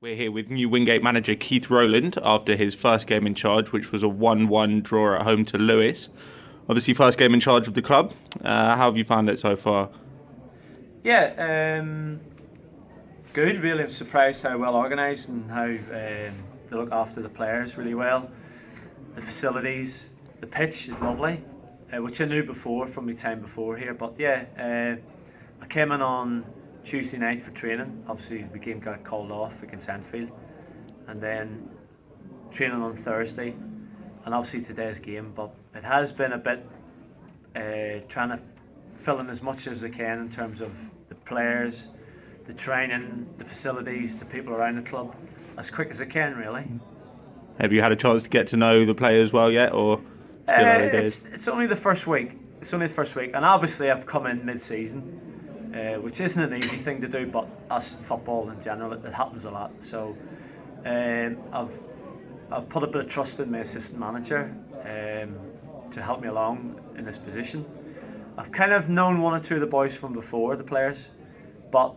We're here with new Wingate manager Keith Rowland after his first game in charge, which was a 1-1 draw at home to Lewes. Obviously, first game in charge of the club. How have you found it so far? Yeah, good. Really, I'm surprised how well organised and how they look after the players really well. The facilities, the pitch is lovely, which I knew before from my time before here. But yeah, I came in on Tuesday night for training. Obviously, the game got called off against Anfield, and then training on Thursday, and obviously today's game. But it has been a bit trying to fill in as much as I can in terms of the players, the training, the facilities, the people around the club, as quick as I can, really. Have you had a chance to get to know the players well yet, or still early days? It's only the first week. It's only the first week, and obviously I've come in mid-season, which isn't an easy thing to do. But as football in general, it happens a lot. So I've put a bit of trust in my assistant manager to help me along in this position. I've kind of known one or two of the boys from before, the players, but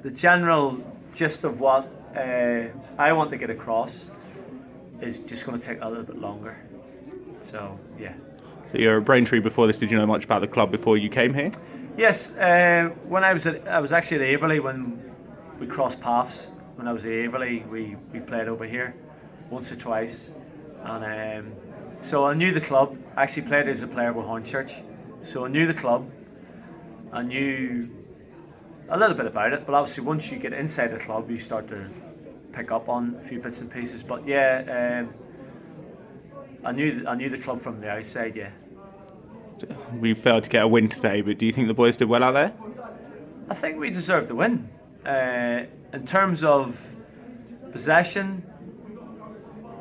the general gist of what I want to get across is just going to take a little bit longer. So yeah. So you're a Braintree before this. Did you know much about the club before you came here? Yes, when I was actually at Healey when we crossed paths. When I was at Healey, we played over here once or twice, and so I knew the club. I actually played as a player with Hornchurch, so I knew the club. I knew a little bit about it, but obviously once you get inside the club, you start to pick up on a few bits and pieces. But yeah, I knew the club from the outside. Yeah. We failed to get a win today, but do you think the boys did well out there? I think we deserved the win. In terms of possession,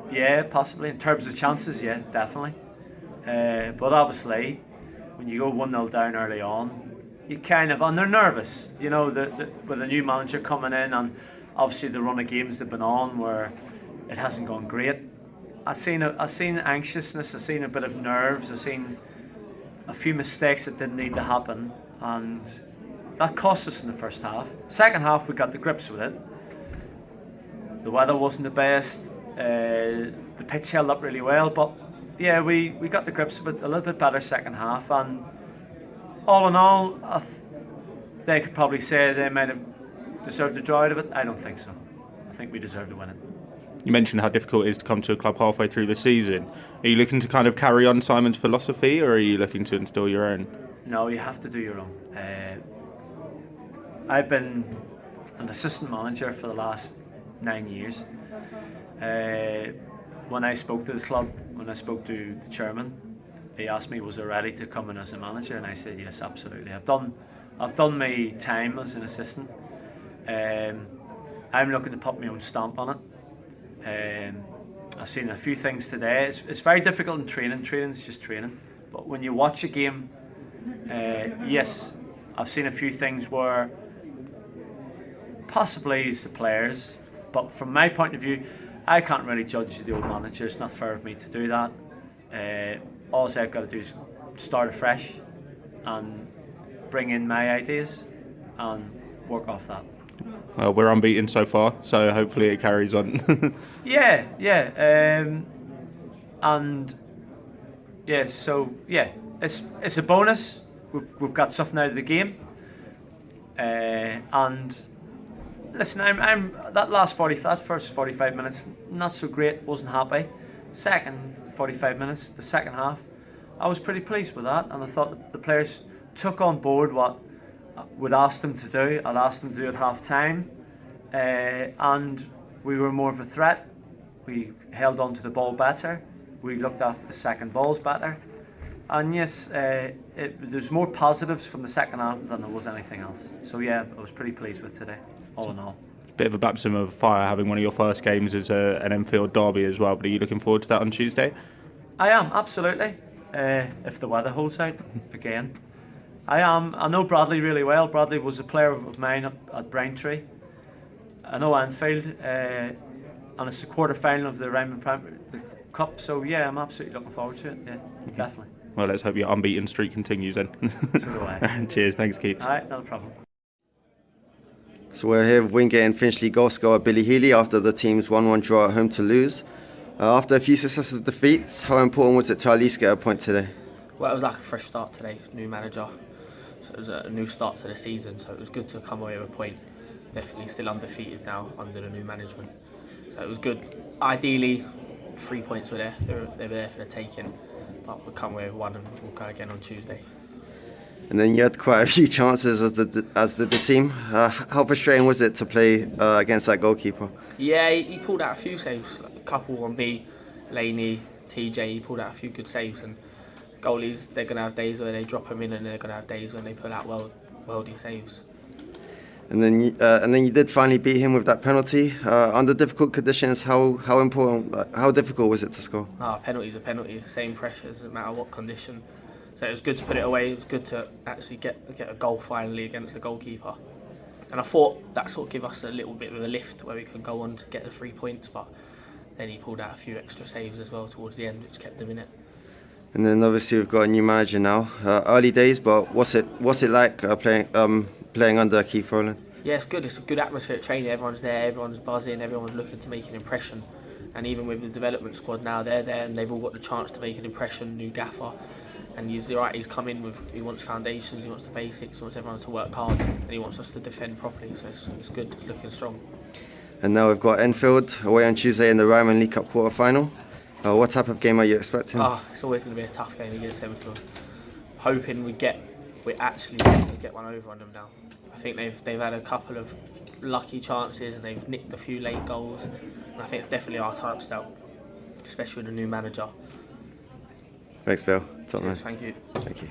yeah, possibly. In terms of chances, yeah, definitely. But obviously, when you go 1-0 down early on, you kind of, and they're nervous, you know, with a new manager coming in, and obviously the run of games they've been on where it hasn't gone great. I've seen anxiousness, I've seen a bit of nerves, I've seen a few mistakes that didn't need to happen, and that cost us in the first half. Second half, we got the grips with it. The weather wasn't the best, the pitch held up really well, but yeah, we got the grips of it a little bit better second half, and all in all, they could probably say they might have deserved a draw out of it. I don't think so. I think we deserve to win it. You mentioned how difficult it is to come to a club halfway through the season. Are you looking to kind of carry on Simon's philosophy, or are you looking to instill your own? No, you have to do your own. I've been an assistant manager for the last 9 years. When I spoke to the club, when I spoke to the chairman, he asked me was I ready to come in as a manager, and I said yes, absolutely. I've done my time as an assistant. I'm looking to put my own stamp on it. I've seen a few things today. It's very difficult in training. Training's just training. But when you watch a game, yes, I've seen a few things where possibly it's the players, but from my point of view, I can't really judge the old manager. It's not fair of me to do that. All I've got to do is start afresh and bring in my ideas and work off that. Well, we're unbeaten so far, so hopefully it carries on. Yeah. And yeah, so yeah, it's a bonus. We've got something out of the game. And listen, I'm that first 45 minutes not so great. Wasn't happy. Second 45 minutes, the second half, I was pretty pleased with that, and I thought the players took on board what would ask them to do. I'd asked them to do at half time, and we were more of a threat. We held on to the ball better. We looked after the second balls better, and yes, there's more positives from the second half than there was anything else. So yeah, I was pretty pleased with today, all in all. Bit of a baptism of fire having one of your first games as an Enfield derby as well, but are you looking forward to that on Tuesday? I am, absolutely, if the weather holds out again. I am. I know Bradley really well. Bradley was a player of mine at Braintree. I know Anfield, and it's the quarter-final of the Ryman the Cup, so yeah, I'm absolutely looking forward to it, yeah, definitely. Well, let's hope your unbeaten streak continues then. So do I. Cheers, thanks Keith. Alright, not a problem. So we're here with Wingate and Finchley goal scorer Billy Healey after the team's 1-1 draw at home to Lewes. After a few successive defeats, how important was it to at least get a point today? Well, it was like a fresh start today, new manager. So it was a new start to the season, so it was good to come away with a point. Definitely still undefeated now under the new management. So it was good. Ideally, 3 points were there. They were there for the taking, but we'll come away with one and we'll go again on Tuesday. And then you had quite a few chances as did the team. How frustrating was it to play against that goalkeeper? Yeah, he pulled out a few saves, like a couple on me, Laney, TJ. He pulled out a few good saves, and goalies, they're going to have days where they drop them in, and they're going to have days when they pull out worldy saves. And then you did finally beat him with that penalty under difficult conditions. How difficult was it to score? A penalty's a penalty. Same pressure, doesn't matter what condition. So it was good to put it away. It was good to actually get a goal finally against the goalkeeper. And I thought that sort of gave us a little bit of a lift where we could go on to get the 3 points. But then he pulled out a few extra saves as well towards the end, which kept him in it. And then obviously we've got a new manager now. Early days, but what's it like playing under Keith Rowland? Yeah, it's good. It's a good atmosphere at training. Everyone's there, everyone's buzzing, everyone's looking to make an impression. And even with the development squad now, they're there and they've all got the chance to make an impression. New gaffer, and he's come in with, he wants foundations, he wants the basics, he wants everyone to work hard, and he wants us to defend properly. So it's good, it's looking strong. And now we've got Enfield away on Tuesday in the Ryman League Cup quarter final. What type of game are you expecting? It's always going to be a tough game against Enfield. Hoping we actually get one over on them now. I think they've had a couple of lucky chances and they've nicked a few late goals. And I think it's definitely our time still, especially with a new manager. Thanks, Bill. Top man. Thank you. Thank you.